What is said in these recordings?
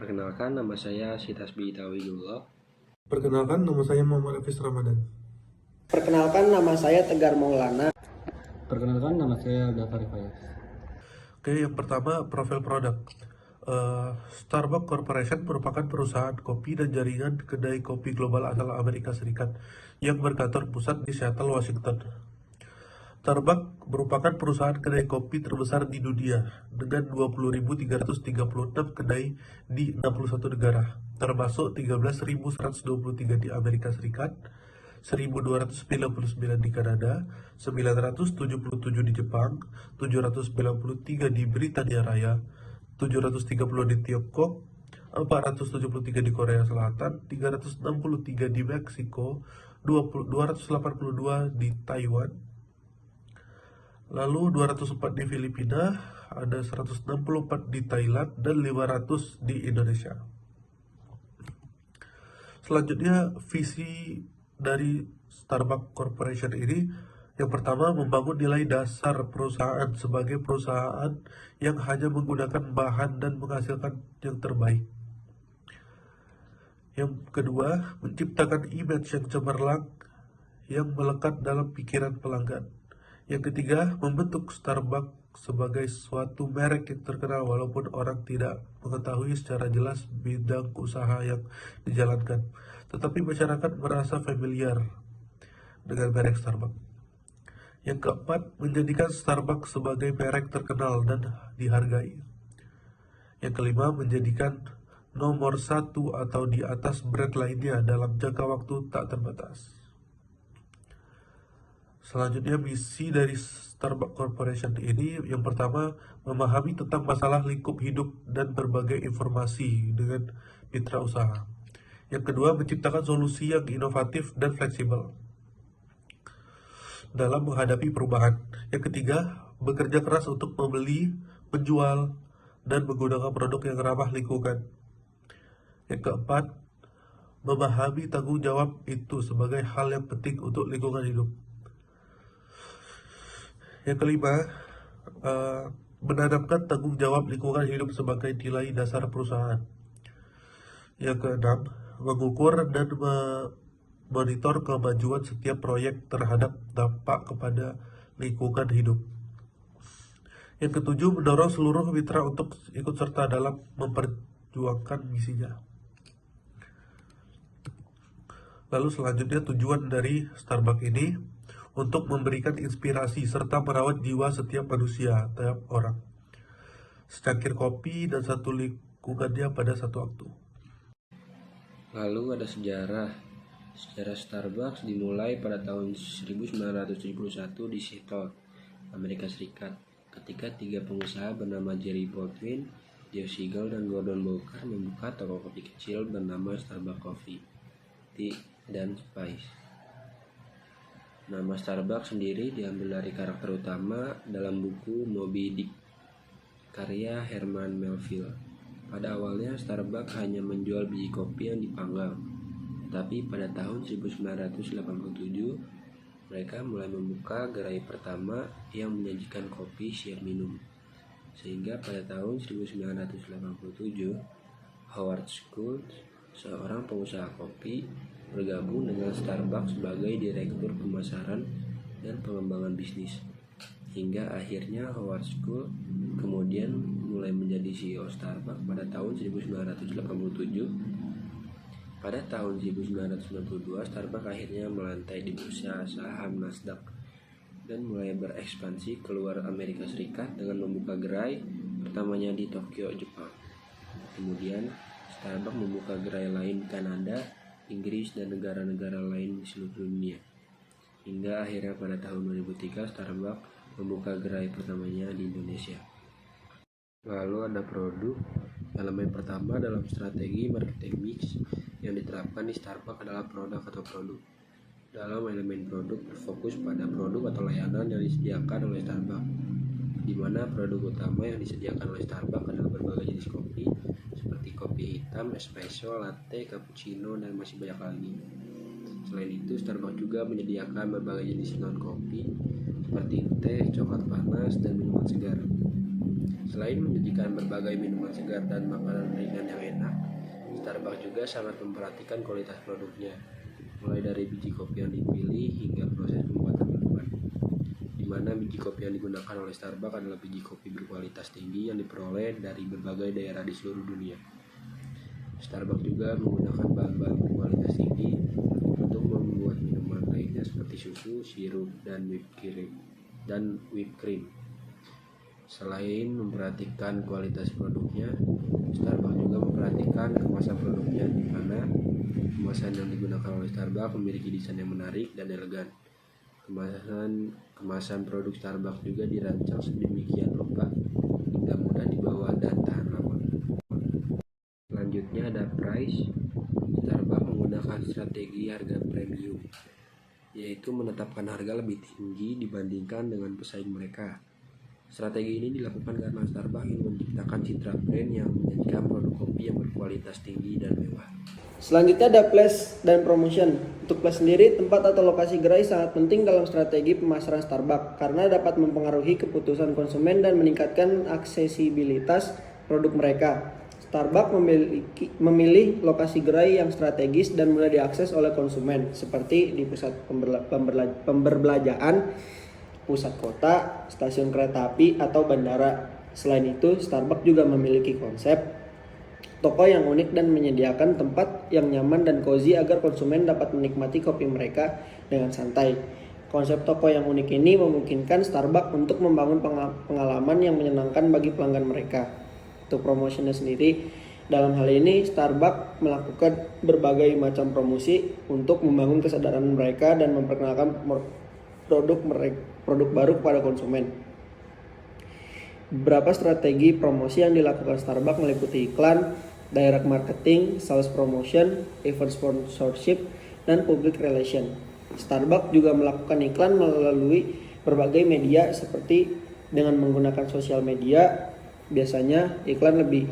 Perkenalkan, nama saya Sitasbi Tawidullah. Perkenalkan, nama saya Muhammad Hafiz Ramadan. Perkenalkan, nama saya Tegar Maulana. Perkenalkan, nama saya Gafari Fayaz. Oke, yang pertama, profil produk. Starbucks Corporation merupakan perusahaan kopi dan jaringan kedai kopi global asal Amerika Serikat yang berkantor pusat di Seattle, Washington. Starbucks merupakan perusahaan kedai kopi terbesar di dunia dengan 20.336 kedai di 61 negara, termasuk 13.123 di Amerika Serikat, 1.299 di Kanada, 977 di Jepang, 793 di Britania Raya, 730 di Tiongkok, 473 di Korea Selatan, 363 di Meksiko, 282 di Taiwan, lalu 204 di Filipina, ada 164 di Thailand, dan 500 di Indonesia. Selanjutnya, visi dari Starbucks Corporation ini, yang pertama, membangun nilai dasar perusahaan sebagai perusahaan yang hanya menggunakan bahan dan menghasilkan yang terbaik. Yang kedua, menciptakan image yang cemerlang yang melekat dalam pikiran pelanggan. Yang ketiga, membentuk Starbucks sebagai suatu merek yang terkenal walaupun orang tidak mengetahui secara jelas bidang usaha yang dijalankan, tetapi masyarakat merasa familiar dengan merek Starbucks. Yang keempat, menjadikan Starbucks sebagai merek terkenal dan dihargai. Yang kelima, menjadikan nomor satu atau di atas brand lainnya dalam jangka waktu tak terbatas. Selanjutnya, misi dari Starbucks Corporation ini, yang pertama, memahami tentang masalah lingkup hidup dan berbagai informasi dengan mitra usaha. Yang kedua, menciptakan solusi yang inovatif dan fleksibel dalam menghadapi perubahan. Yang ketiga, bekerja keras untuk membeli, menjual, dan menggunakan produk yang ramah lingkungan. Yang keempat, memahami tanggung jawab itu sebagai hal yang penting untuk lingkungan hidup. Yang kelima, menanamkan tanggung jawab lingkungan hidup sebagai nilai dasar perusahaan. Yang keenam, mengukur dan memonitor kemajuan setiap proyek terhadap dampak kepada lingkungan hidup. Yang ketujuh, mendorong seluruh mitra untuk ikut serta dalam memperjuangkan misinya. Lalu selanjutnya, tujuan dari Starbucks ini untuk memberikan inspirasi serta merawat jiwa setiap manusia, tiap orang, secangkir kopi dan satu lingkungannya pada satu waktu. Lalu ada sejarah. Sejarah Starbucks dimulai pada tahun 1971 di Seattle, Amerika Serikat, ketika tiga pengusaha bernama Jerry Baldwin, Jeff Siegel, dan Gordon Bowker membuka toko kopi kecil bernama Starbucks Coffee, Tea, dan Spice. Nama Starbucks sendiri diambil dari karakter utama dalam buku Moby Dick, karya Herman Melville. Pada awalnya Starbucks hanya menjual biji kopi yang dipanggang, tapi pada tahun 1987 mereka mulai membuka gerai pertama yang menyajikan kopi siap minum. Sehingga pada tahun 1987 Howard Schultz, seorang pengusaha kopi, bergabung dengan Starbucks sebagai direktur pemasaran dan pengembangan bisnis. Hingga akhirnya Howard Schultz kemudian mulai menjadi CEO Starbucks pada tahun 1987. Pada tahun 1992, Starbucks akhirnya melantai di bursa saham Nasdaq dan mulai berekspansi keluar Amerika Serikat dengan membuka gerai pertamanya di Tokyo, Jepang. Kemudian Starbucks membuka gerai lain di Kanada, Inggris, dan negara-negara lain di seluruh dunia. Hingga akhirnya pada tahun 2003 Starbucks membuka gerai pertamanya di Indonesia. Lalu ada produk. Elemen pertama dalam strategi marketing mix yang diterapkan di Starbucks adalah produk atau produk. Dalam elemen produk berfokus pada produk atau layanan yang disediakan oleh Starbucks, di mana produk utama yang disediakan oleh Starbucks adalah berbagai jenis kopi, seperti kopi hitam, espresso, latte, cappuccino, dan masih banyak lagi. Selain itu, Starbucks juga menyediakan berbagai jenis non-kopi, seperti teh, coklat panas, dan minuman segar. Selain menyajikan berbagai minuman segar dan makanan ringan yang enak, Starbucks juga sangat memperhatikan kualitas produknya, mulai dari biji kopi yang dipilih hingga proses pembuatan minuman, di mana biji kopi yang digunakan oleh Starbucks adalah biji kopi berkualitas tinggi yang diperoleh dari berbagai daerah di seluruh dunia. Starbucks juga menggunakan bahan-bahan berkualitas tinggi untuk membuat minuman lainnya seperti susu, sirup, dan whipped cream. Selain memperhatikan kualitas produknya, Starbucks juga memperhatikan kemasan produknya, di mana kemasan yang digunakan oleh Starbucks memiliki desain yang menarik dan elegan. Kemasan produk Starbucks juga dirancang sedemikian rupa hingga mudah dibawa dan tahan lama. Selanjutnya ada price. Starbucks menggunakan strategi harga premium, yaitu menetapkan harga lebih tinggi dibandingkan dengan pesaing mereka. Strategi ini dilakukan karena Starbucks ingin menciptakan citra brand yang menyajikan produk kopi yang berkualitas tinggi dan mewah. Selanjutnya ada place dan promotion. Untuk place sendiri, tempat atau lokasi gerai sangat penting dalam strategi pemasaran Starbucks karena dapat mempengaruhi keputusan konsumen dan meningkatkan aksesibilitas produk mereka. Starbucks memilih lokasi gerai yang strategis dan mudah diakses oleh konsumen, seperti di pusat pemberbelanjaan, pusat kota, stasiun kereta api, atau bandara. Selain itu, Starbucks juga memiliki konsep toko yang unik dan menyediakan tempat yang nyaman dan cozy agar konsumen dapat menikmati kopi mereka dengan santai. Konsep toko yang unik ini memungkinkan Starbucks untuk membangun pengalaman yang menyenangkan bagi pelanggan mereka. Untuk promotionnya sendiri, dalam hal ini Starbucks melakukan berbagai macam promosi untuk membangun kesadaran mereka dan memperkenalkan produk baru kepada konsumen. Beberapa strategi promosi yang dilakukan Starbucks meliputi iklan, direct marketing, sales promotion, event sponsorship, dan public relation. Starbucks juga melakukan iklan melalui berbagai media seperti dengan menggunakan sosial media. Biasanya iklan lebih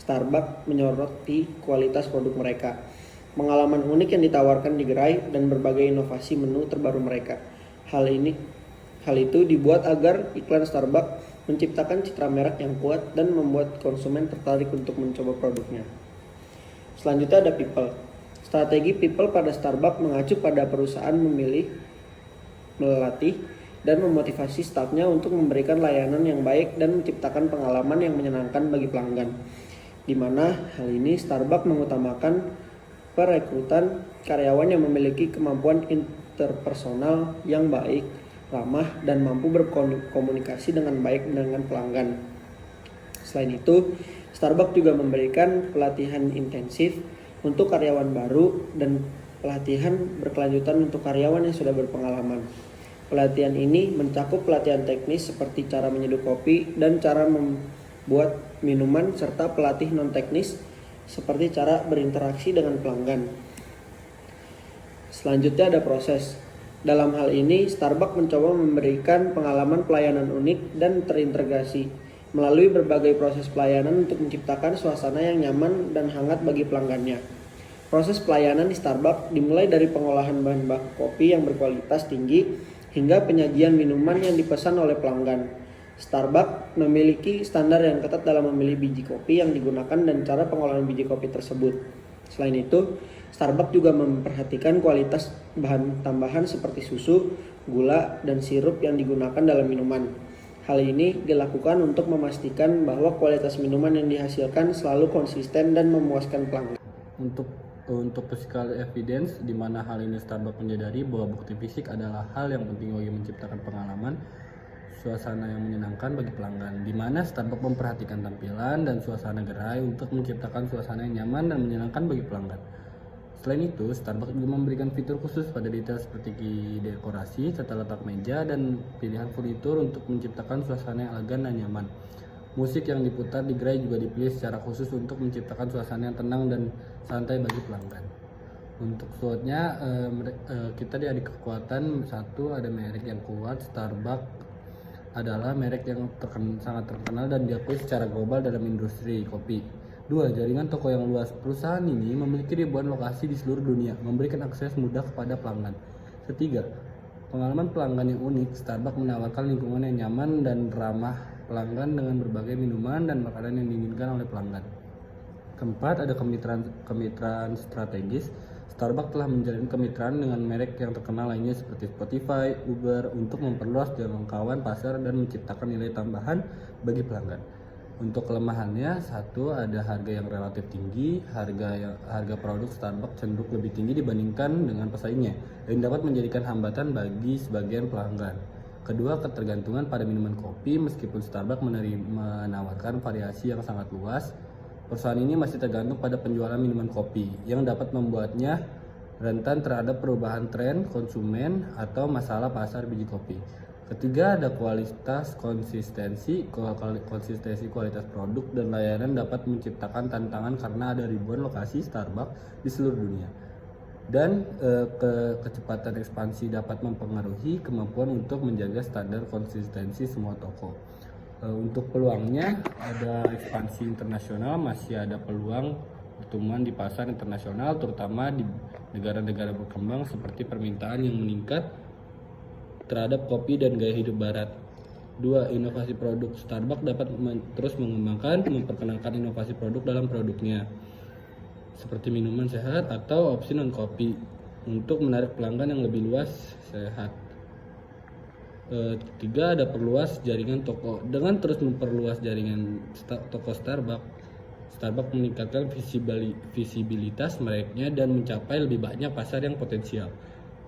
Starbucks menyoroti kualitas produk mereka, pengalaman unik yang ditawarkan di gerai, dan berbagai inovasi menu terbaru mereka. Hal itu dibuat agar iklan Starbucks menciptakan citra merek yang kuat dan membuat konsumen tertarik untuk mencoba produknya. Selanjutnya ada people. Strategi people pada Starbucks mengacu pada perusahaan melatih dan memotivasi stafnya untuk memberikan layanan yang baik dan menciptakan pengalaman yang menyenangkan bagi pelanggan. Di mana hal ini Starbucks mengutamakan perekrutan karyawan yang memiliki kemampuan interpersonal yang baik, ramah, dan mampu berkomunikasi dengan baik dengan pelanggan. Selain itu, Starbucks juga memberikan pelatihan intensif untuk karyawan baru dan pelatihan berkelanjutan untuk karyawan yang sudah berpengalaman. Pelatihan ini mencakup pelatihan teknis seperti cara menyeduh kopi dan cara membuat minuman, serta pelatih non-teknis seperti cara berinteraksi dengan pelanggan. Selanjutnya ada proses. Dalam hal ini, Starbucks mencoba memberikan pengalaman pelayanan unik dan terintegrasi melalui berbagai proses pelayanan untuk menciptakan suasana yang nyaman dan hangat bagi pelanggannya. Proses pelayanan di Starbucks dimulai dari pengolahan bahan baku kopi yang berkualitas tinggi hingga penyajian minuman yang dipesan oleh pelanggan. Starbucks memiliki standar yang ketat dalam memilih biji kopi yang digunakan dan cara pengolahan biji kopi tersebut. Selain itu, Starbucks juga memperhatikan kualitas bahan tambahan seperti susu, gula, dan sirup yang digunakan dalam minuman. Hal ini dilakukan untuk memastikan bahwa kualitas minuman yang dihasilkan selalu konsisten dan memuaskan pelanggan. Untuk physical evidence, di mana hal ini Starbucks menyadari bahwa bukti fisik adalah hal yang penting bagi menciptakan pengalaman suasana yang menyenangkan bagi pelanggan, di mana Starbucks memperhatikan tampilan dan suasana gerai untuk menciptakan suasana yang nyaman dan menyenangkan bagi pelanggan. Selain itu, Starbucks juga memberikan fitur khusus pada detail seperti dekorasi, tata letak meja, dan pilihan furnitur untuk menciptakan suasana yang elegan dan nyaman. Musik yang diputar di gerai juga dipilih secara khusus untuk menciptakan suasana yang tenang dan santai bagi pelanggan. Untuk slotnya, kita di kekuatan satu, ada merek yang kuat. Starbucks adalah merek yang sangat terkenal dan diakui secara global dalam industri kopi. 2. Jaringan toko yang luas. Perusahaan ini memiliki ribuan lokasi di seluruh dunia, memberikan akses mudah kepada pelanggan. 3. Pengalaman pelanggan yang unik. Starbucks menawarkan lingkungan yang nyaman dan ramah pelanggan dengan berbagai minuman dan makanan yang diinginkan oleh pelanggan. Keempat, ada kemitraan strategis. Starbucks telah menjalin kemitraan dengan merek yang terkenal lainnya seperti Spotify, Uber untuk memperluas jangkauan pasar dan menciptakan nilai tambahan bagi pelanggan. Untuk kelemahannya, satu, ada harga yang relatif tinggi. Harga produk Starbucks cenderung lebih tinggi dibandingkan dengan pesaingnya, yang dapat menjadikan hambatan bagi sebagian pelanggan. Kedua, ketergantungan pada minuman kopi. Meskipun Starbucks menawarkan variasi yang sangat luas, perusahaan ini masih tergantung pada penjualan minuman kopi, yang dapat membuatnya rentan terhadap perubahan tren konsumen atau masalah pasar biji kopi. Ketiga, ada konsistensi kualitas produk dan layanan dapat menciptakan tantangan karena ada ribuan lokasi Starbucks di seluruh dunia. Dan kecepatan ekspansi dapat mempengaruhi kemampuan untuk menjaga standar konsistensi semua toko. Untuk peluangnya, ada ekspansi internasional, masih ada peluang pertumbuhan di pasar internasional, terutama di negara-negara berkembang seperti permintaan yang meningkat terhadap kopi dan gaya hidup barat. 2. Inovasi produk. Starbucks dapat terus mengembangkan, memperkenalkan inovasi produk dalam produknya, seperti minuman sehat atau opsi non-kopi, untuk menarik pelanggan yang lebih luas sehat. 3. Ada perluas jaringan toko. Dengan terus memperluas jaringan toko Starbucks meningkatkan visibilitas mereknya dan mencapai lebih banyak pasar yang potensial.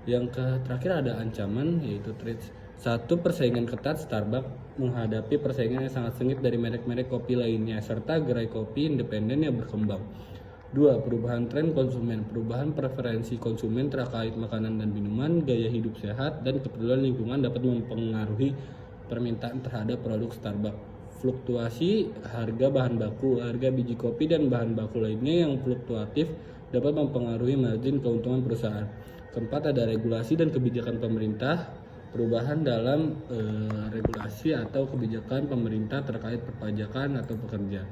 Yang terakhir ada ancaman, yaitu threats. 1. Persaingan ketat. Starbucks menghadapi persaingan yang sangat sengit dari merek-merek kopi lainnya, serta gerai kopi independen yang berkembang. 2. Perubahan tren konsumen. Perubahan preferensi konsumen terkait makanan dan minuman, gaya hidup sehat, dan kepedulian lingkungan dapat mempengaruhi permintaan terhadap produk Starbucks. Fluktuasi harga bahan baku. Harga biji kopi dan bahan baku lainnya yang fluktuatif dapat mempengaruhi margin keuntungan perusahaan. Keempat, ada regulasi dan kebijakan pemerintah. Perubahan dalam regulasi atau kebijakan pemerintah terkait perpajakan atau pekerja.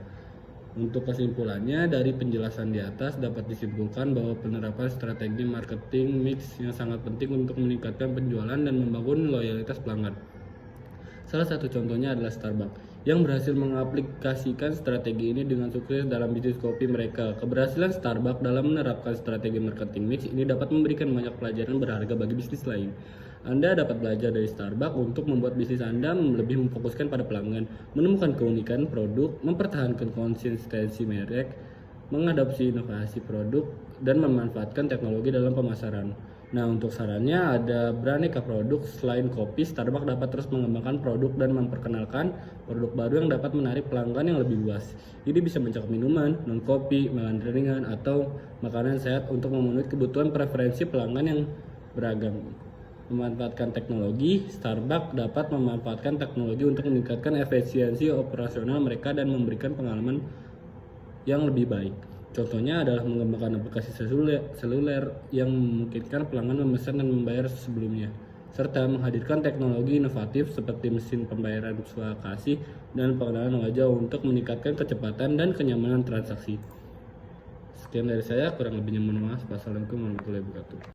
Untuk kesimpulannya, dari penjelasan di atas dapat disimpulkan bahwa penerapan strategi marketing mix yang sangat penting untuk meningkatkan penjualan dan membangun loyalitas pelanggan. Salah satu contohnya adalah Starbucks, yang berhasil mengaplikasikan strategi ini dengan sukses dalam bisnis kopi mereka. Keberhasilan Starbucks dalam menerapkan strategi marketing mix ini dapat memberikan banyak pelajaran berharga bagi bisnis lain. Anda dapat belajar dari Starbucks untuk membuat bisnis Anda lebih memfokuskan pada pelanggan, menemukan keunikan produk, mempertahankan konsistensi merek, mengadopsi inovasi produk, dan memanfaatkan teknologi dalam pemasaran. Nah, untuk sarannya ada beraneka produk. Selain kopi, Starbucks dapat terus mengembangkan produk dan memperkenalkan produk baru yang dapat menarik pelanggan yang lebih luas. Ini bisa mencakup minuman, non-kopi, makanan ringan, atau makanan sehat untuk memenuhi kebutuhan preferensi pelanggan yang beragam. Memanfaatkan teknologi. Starbucks dapat memanfaatkan teknologi untuk meningkatkan efisiensi operasional mereka dan memberikan pengalaman yang lebih baik. Contohnya adalah mengembangkan aplikasi seluler yang memungkinkan pelanggan memesan dan membayar sebelumnya, serta menghadirkan teknologi inovatif seperti mesin pembayaran swakasih dan pengenalan wajah untuk meningkatkan kecepatan dan kenyamanan transaksi. Sekian dari saya, kurang lebihnya mohon maaf. Wassalamualaikum warahmatullahi wabarakatuh.